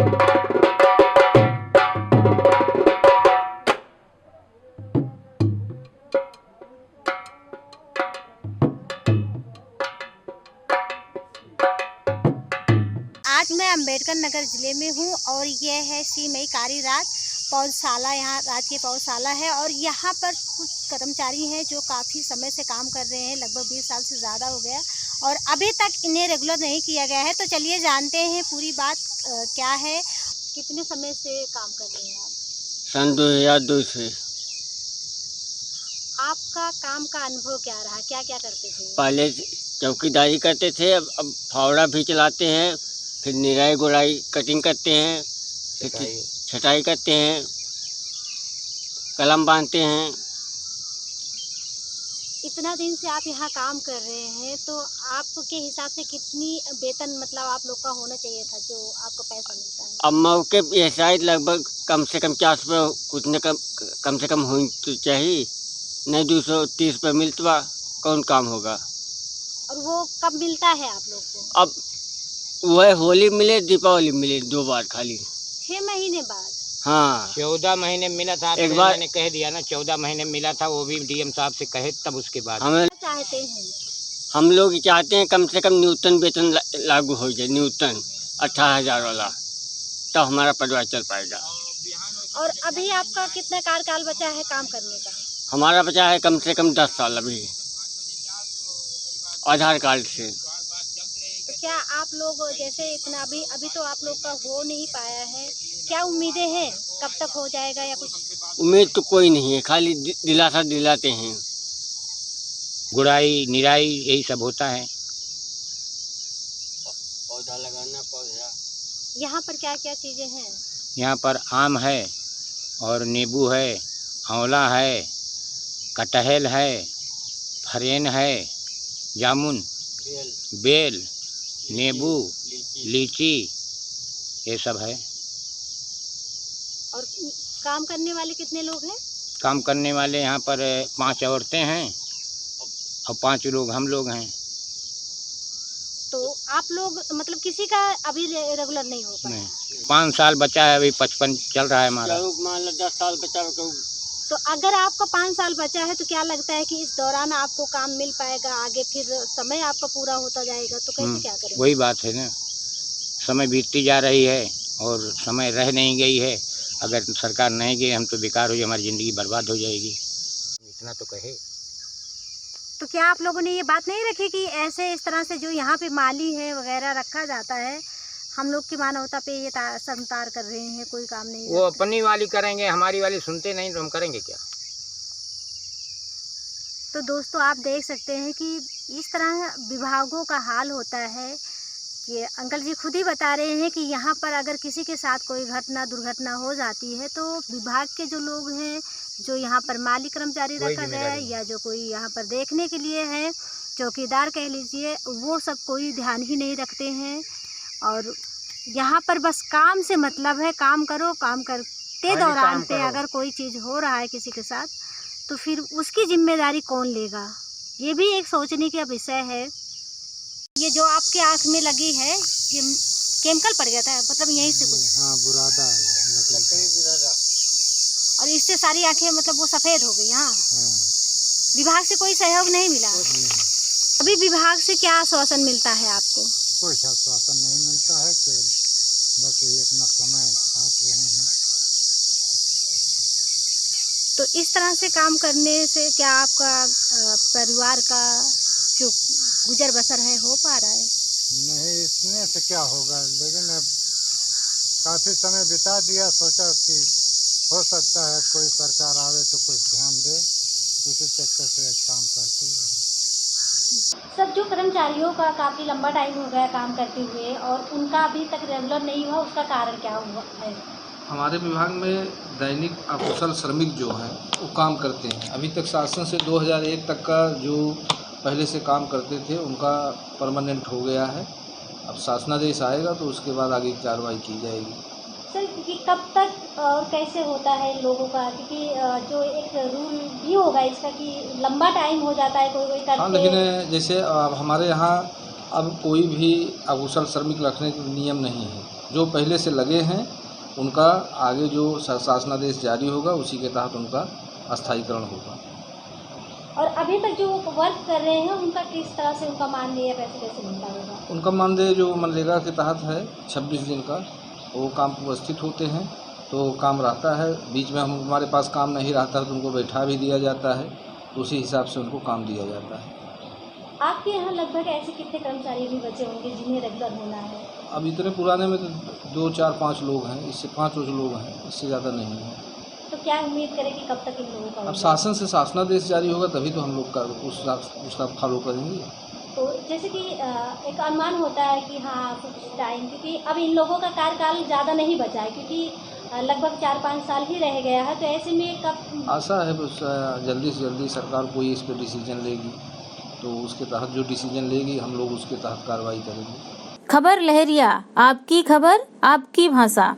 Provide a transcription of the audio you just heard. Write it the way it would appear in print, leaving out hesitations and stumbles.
आज मैं अंबेडकर नगर ज़िले में हूँ और ये है श्री मई कारी राज पौधशाला। यहाँ राजकीय पौधशाला है और यहाँ पर कुछ कर्मचारी हैं जो काफ़ी समय से काम कर रहे हैं, लगभग 20 साल से ज़्यादा हो गया और अभी तक इन्हें रेगुलर नहीं किया गया है। तो चलिए जानते हैं पूरी बात क्या है। कितने समय से काम कर रहे हैं आप? सन 2002 से। आपका काम का अनुभव क्या रहा, क्या क्या करते थे? पहले चौकीदारी करते थे, अब फावड़ा भी चलाते हैं, फिर निराई गुड़ाई कटिंग करते हैं, फिर छटाई करते हैं, कलम बांधते हैं। इतना दिन से आप यहाँ काम कर रहे हैं तो आपके हिसाब से कितनी वेतन मतलब आप लोग का होना चाहिए था जो आपको पैसा मिलता है? अब मौके पे शायद लगभग कम से कम 400 रुपये, कुछ न कम से कम होनी तो चाहिए, नहीं 230 रुपये मिलता कौन काम होगा। और वो कब मिलता है आप लोग को? अब वह होली मिले, दीपावली मिले, 2 बार खाली। 6 महीने बाद? हाँ, 14 महीने मिला था। एक बार मैंने कह दिया ना, 14 महीने मिला था, वो भी डीएम साहब से कहे तब उसके बाद। हमें चाहते हैं हम लोग चाहते हैं कम से कम न्यूनतम वेतन लागू हो जाए, न्यूनतम 18,000 वाला, तब हमारा परिवार चल पाएगा। और अभी आपका कितना कार्यकाल बचा है काम करने का? हमारा बचा है कम से कम 10 साल अभी आधार कार्ड से। तो क्या आप लोग जैसे इतना अभी तो आप लोग का हो नहीं पाया है, क्या उम्मीदें हैं कब तक हो जाएगा या कुछ? उम्मीद तो कोई नहीं है, खाली दिलासा दिलाते हैं। गुड़ाई निराई यही सब होता है। पौधा लगाना, पौधा। यहाँ पर क्या क्या चीज़ें हैं? यहाँ पर आम है और नींबू है, आंवला है, कटहल है, फरेन है, जामुन, बेल, नींबू, लीची, ये सब है। और काम करने वाले कितने लोग हैं? काम करने वाले यहाँ पर 5 औरतें हैं और 5 लोग हम लोग हैं। तो आप लोग मतलब किसी का अभी रेगुलर नहीं हो पाया? नहीं, 5 साल बचा है, अभी 55 चल रहा है हमारा। मान लो 10 साल बचा। तो अगर आपका 5 साल बचा है तो क्या लगता है कि इस दौरान आपको काम मिल पाएगा? आगे फिर समय आपका पूरा होता जाएगा तो कैसे क्या करेंगे? वही बात है ना, समय बीतती जा रही है और समय रह नहीं गई है। अगर सरकार नहीं गई हम तो बेकार हो जाए, हमारी ज़िंदगी बर्बाद हो जाएगी। इतना तो कहे। तो क्या आप लोगों ने ये बात नहीं रखी कि ऐसे इस तरह से जो यहाँ पे माली है वगैरह रखा जाता है, हम लोग की मानवता पे ये संतार कर रहे हैं, कोई काम नहीं? वो अपनी वाली करेंगे, हमारी वाली सुनते नहीं तो हम करेंगे क्या? तो दोस्तों आप देख सकते हैं कि इस तरह विभागों का हाल होता है। ये अंकल जी खुद ही बता रहे हैं कि यहाँ पर अगर किसी के साथ कोई दुर्घटना हो जाती है तो विभाग के जो लोग हैं, जो यहाँ पर माली कर्मचारी रखा गया है या जो कोई यहाँ पर देखने के लिए है, चौकीदार कह लीजिए, वो सब कोई ध्यान ही नहीं रखते हैं। और यहाँ पर बस काम से मतलब है, काम करो, काम करते दौरान पे अगर कोई चीज़ हो रहा है किसी के साथ तो फिर उसकी जिम्मेदारी कौन लेगा, ये भी एक सोचने का विषय है। ये जो आपके आँख में लगी है ये केमिकल पड़ गया था मतलब यहीं से कुछ? हाँ, बुरादा। और इससे सारी आँखें मतलब वो सफ़ेद हो गई? हाँ। विभाग से कोई सहयोग नहीं मिला? अभी विभाग से क्या आश्वासन मिलता है आपको? कोई आश्वासन नहीं मिलता है, केवल बस ये अपना समय काट रहे हैं। तो इस तरह से काम करने से क्या आपका परिवार का जो गुजर बसर है हो पा रहा है? नहीं, इतने से क्या होगा, लेकिन अब काफ़ी समय बिता दिया, सोचा कि हो सकता है कोई सरकार आवे तो कुछ ध्यान दे, इसी चक्कर से काम करते रहे। सर, जो कर्मचारियों का काफ़ी लंबा टाइम हो गया काम करते हुए और उनका अभी तक रेगुलर नहीं हुआ, उसका कारण क्या हुआ है? हमारे विभाग में दैनिक अकुशल श्रमिक जो हैं वो काम करते हैं। अभी तक शासन से 2001 तक का जो पहले से काम करते थे उनका परमानेंट हो गया है। अब शासनादेश आएगा तो उसके बाद आगे की कार्रवाई की जाएगी। सर, कि कब तक और कैसे होता है लोगों का, क्योंकि जो एक रूल भी होगा इसका कि लंबा टाइम हो जाता है कोई करते। हाँ, लेकिन जैसे हमारे यहाँ अब कोई भी अकुशल श्रमिक रखने का नियम नहीं है। जो पहले से लगे हैं उनका आगे जो शासनादेश जारी होगा उसी के तहत उनका स्थायीकरण होगा। और अभी तक जो वर्क कर रहे हैं उनका किस तरह से उनका मानदेय या पैसे कैसे मिलता होगा? उनका मानदेय जो मनरेगा के तहत है 26 दिन का, वो काम उपस्थित होते हैं तो काम रहता है। बीच में हमारे पास काम नहीं रहता है तो उनको बैठा भी दिया जाता है, तो उसी हिसाब से उनको काम दिया जाता है। आपके यहाँ लगभग ऐसे कितने कर्मचारी भी बचे होंगे जिन्हें रेगुलर होना है? अब इतने पुराने में तो 2, 4, 5 लोग हैं, इससे 5 लोग हैं, इससे ज़्यादा नहीं है। तो क्या उम्मीद करें कि कब तक इन लोगों का अब होगा? शासन से शासनादेश जारी होगा तभी तो हम लोग का उसका फॉलो करेंगे। तो जैसे कि एक अनुमान होता है कि हाँ कुछ टाइम, क्योंकि अब इन लोगों का कार्यकाल ज़्यादा नहीं बचा है, क्योंकि लगभग 4-5 साल ही रह गया है, तो ऐसे में कब आशा है बस जल्दी से जल्दी सरकार कोई इस पर डिसीजन लेगी, तो उसके तहत जो डिसीजन लेगी हम लोग उसके तहत कार्रवाई करेंगे। खबर लहरिया, आपकी खबर आपकी भाषा।